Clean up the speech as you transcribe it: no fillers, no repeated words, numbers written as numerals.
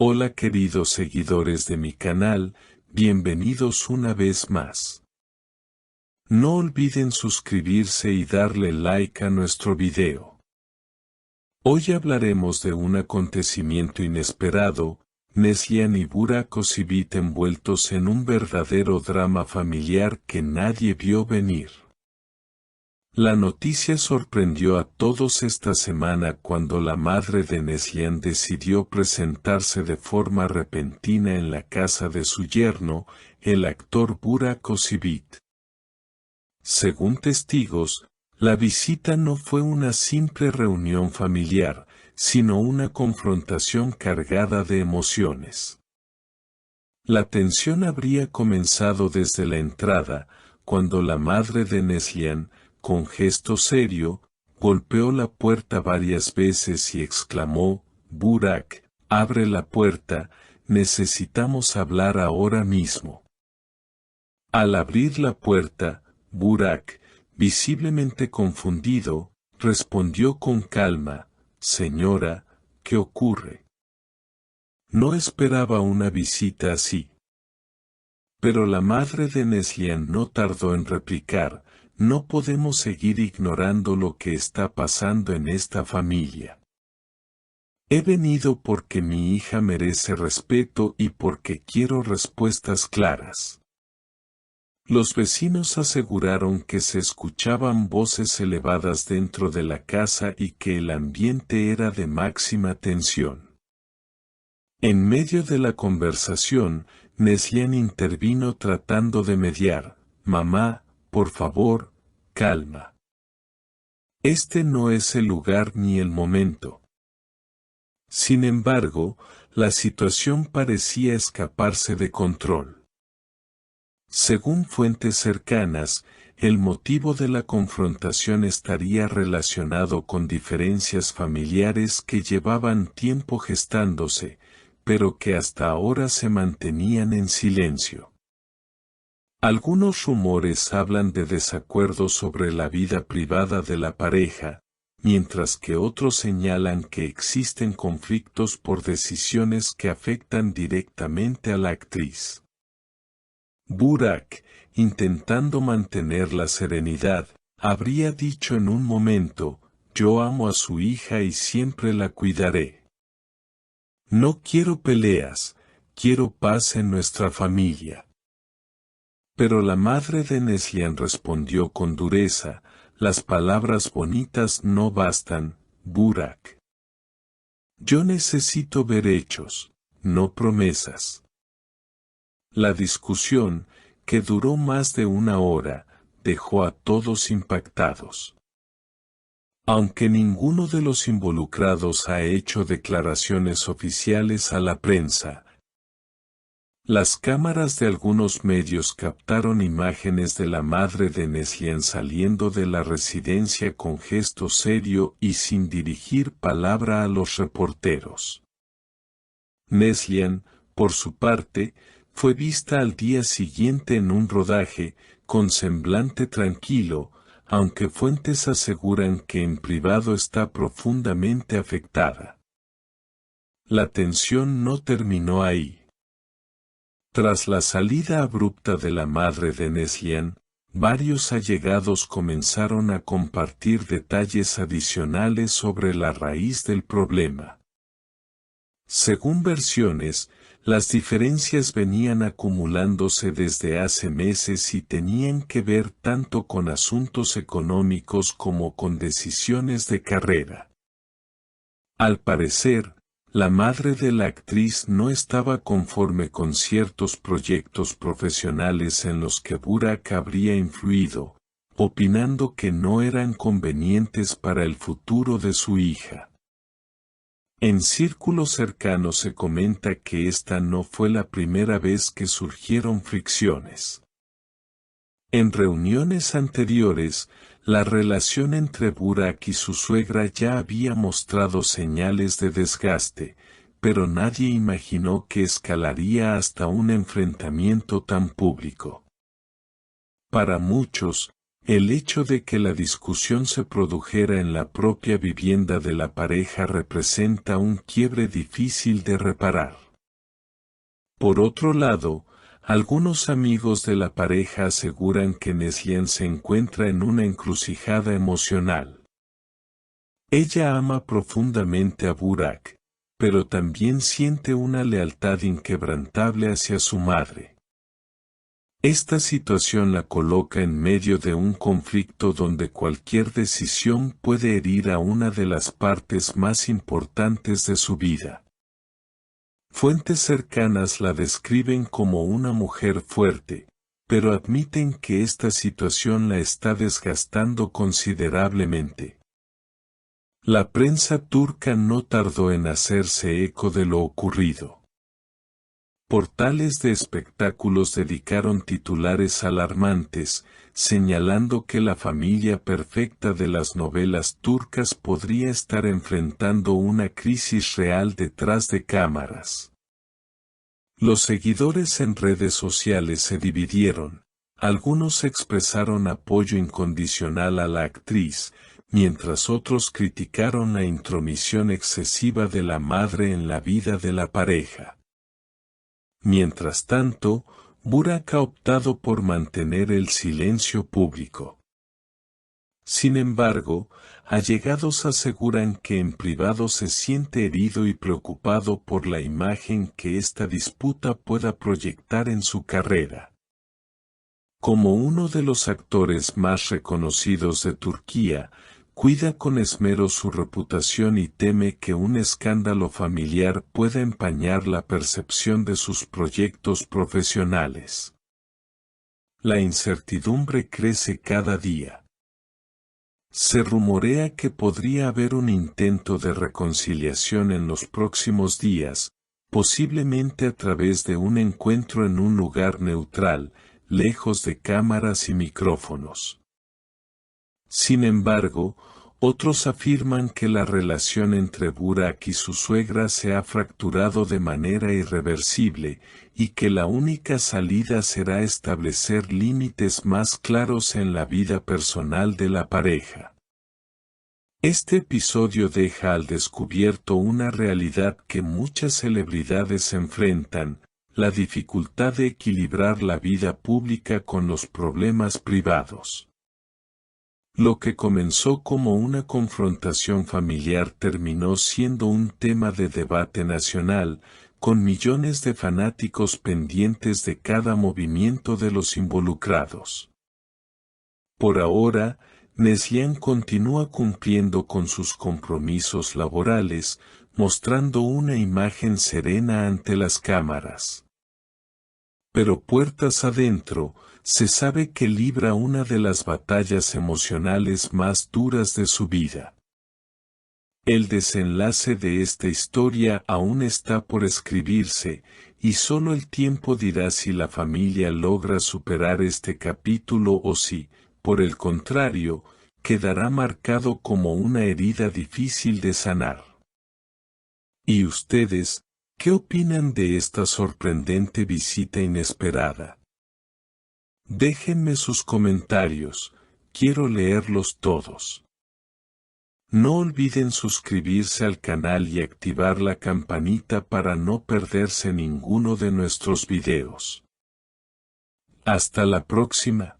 Hola queridos seguidores de mi canal, bienvenidos una vez más. No olviden suscribirse y darle like a nuestro video. Hoy hablaremos de un acontecimiento inesperado, Neslihan y Burak Özçivit envueltos en un verdadero drama familiar que nadie vio venir. La noticia sorprendió a todos esta semana cuando la madre de Neslihan decidió presentarse de forma repentina en la casa de su yerno, el actor Burak Özçivit. Según testigos, la visita no fue una simple reunión familiar, sino una confrontación cargada de emociones. La tensión habría comenzado desde la entrada, cuando la madre de Neslihan, con gesto serio, golpeó la puerta varias veces y exclamó: «Burak, abre la puerta, necesitamos hablar ahora mismo». Al abrir la puerta, Burak, visiblemente confundido, respondió con calma: «Señora, ¿qué ocurre?». No esperaba una visita así. Pero la madre de Neslihan no tardó en replicar: «No podemos seguir ignorando lo que está pasando en esta familia. He venido porque mi hija merece respeto y porque quiero respuestas claras». Los vecinos aseguraron que se escuchaban voces elevadas dentro de la casa y que el ambiente era de máxima tensión. En medio de la conversación, Neslihan intervino tratando de mediar: «Mamá, por favor, calma. Este no es el lugar ni el momento». Sin embargo, la situación parecía escaparse de control. Según fuentes cercanas, el motivo de la confrontación estaría relacionado con diferencias familiares que llevaban tiempo gestándose, pero que hasta ahora se mantenían en silencio. Algunos rumores hablan de desacuerdos sobre la vida privada de la pareja, mientras que otros señalan que existen conflictos por decisiones que afectan directamente a la actriz. Burak, intentando mantener la serenidad, habría dicho en un momento: «Yo amo a su hija y siempre la cuidaré. No quiero peleas, quiero paz en nuestra familia». Pero la madre de Neslihan respondió con dureza: «Las palabras bonitas no bastan, Burak. Yo necesito ver hechos, no promesas». La discusión, que duró más de una hora, dejó a todos impactados. Aunque ninguno de los involucrados ha hecho declaraciones oficiales a la prensa, las cámaras de algunos medios captaron imágenes de la madre de Neslihan saliendo de la residencia con gesto serio y sin dirigir palabra a los reporteros. Neslihan, por su parte, fue vista al día siguiente en un rodaje, con semblante tranquilo, aunque fuentes aseguran que en privado está profundamente afectada. La tensión no terminó ahí. Tras la salida abrupta de la madre de Neslihan, varios allegados comenzaron a compartir detalles adicionales sobre la raíz del problema. Según versiones, las diferencias venían acumulándose desde hace meses y tenían que ver tanto con asuntos económicos como con decisiones de carrera. Al parecer, la madre de la actriz no estaba conforme con ciertos proyectos profesionales en los que Burak habría influido, opinando que no eran convenientes para el futuro de su hija. En círculos cercanos se comenta que esta no fue la primera vez que surgieron fricciones. En reuniones anteriores, la relación entre Burak y su suegra ya había mostrado señales de desgaste, pero nadie imaginó que escalaría hasta un enfrentamiento tan público. Para muchos, el hecho de que la discusión se produjera en la propia vivienda de la pareja representa un quiebre difícil de reparar. Por otro lado, algunos amigos de la pareja aseguran que Neslihan se encuentra en una encrucijada emocional. Ella ama profundamente a Burak, pero también siente una lealtad inquebrantable hacia su madre. Esta situación la coloca en medio de un conflicto donde cualquier decisión puede herir a una de las partes más importantes de su vida. Fuentes cercanas la describen como una mujer fuerte, pero admiten que esta situación la está desgastando considerablemente. La prensa turca no tardó en hacerse eco de lo ocurrido. Portales de espectáculos dedicaron titulares alarmantes, señalando que la familia perfecta de las novelas turcas podría estar enfrentando una crisis real detrás de cámaras. Los seguidores en redes sociales se dividieron, algunos expresaron apoyo incondicional a la actriz, mientras otros criticaron la intromisión excesiva de la madre en la vida de la pareja. Mientras tanto, Burak ha optado por mantener el silencio público. Sin embargo, allegados aseguran que en privado se siente herido y preocupado por la imagen que esta disputa pueda proyectar en su carrera. Como uno de los actores más reconocidos de Turquía, cuida con esmero su reputación y teme que un escándalo familiar pueda empañar la percepción de sus proyectos profesionales. La incertidumbre crece cada día. Se rumorea que podría haber un intento de reconciliación en los próximos días, posiblemente a través de un encuentro en un lugar neutral, lejos de cámaras y micrófonos. Sin embargo, otros afirman que la relación entre Burak y su suegra se ha fracturado de manera irreversible, y que la única salida será establecer límites más claros en la vida personal de la pareja. Este episodio deja al descubierto una realidad que muchas celebridades enfrentan, la dificultad de equilibrar la vida pública con los problemas privados. Lo que comenzó como una confrontación familiar terminó siendo un tema de debate nacional, con millones de fanáticos pendientes de cada movimiento de los involucrados. Por ahora, Neslihan continúa cumpliendo con sus compromisos laborales, mostrando una imagen serena ante las cámaras. Pero puertas adentro, se sabe que libra una de las batallas emocionales más duras de su vida. El desenlace de esta historia aún está por escribirse, y solo el tiempo dirá si la familia logra superar este capítulo o si, por el contrario, quedará marcado como una herida difícil de sanar. ¿Y ustedes, qué opinan de esta sorprendente visita inesperada? Déjenme sus comentarios, quiero leerlos todos. No olviden suscribirse al canal y activar la campanita para no perderse ninguno de nuestros videos. Hasta la próxima.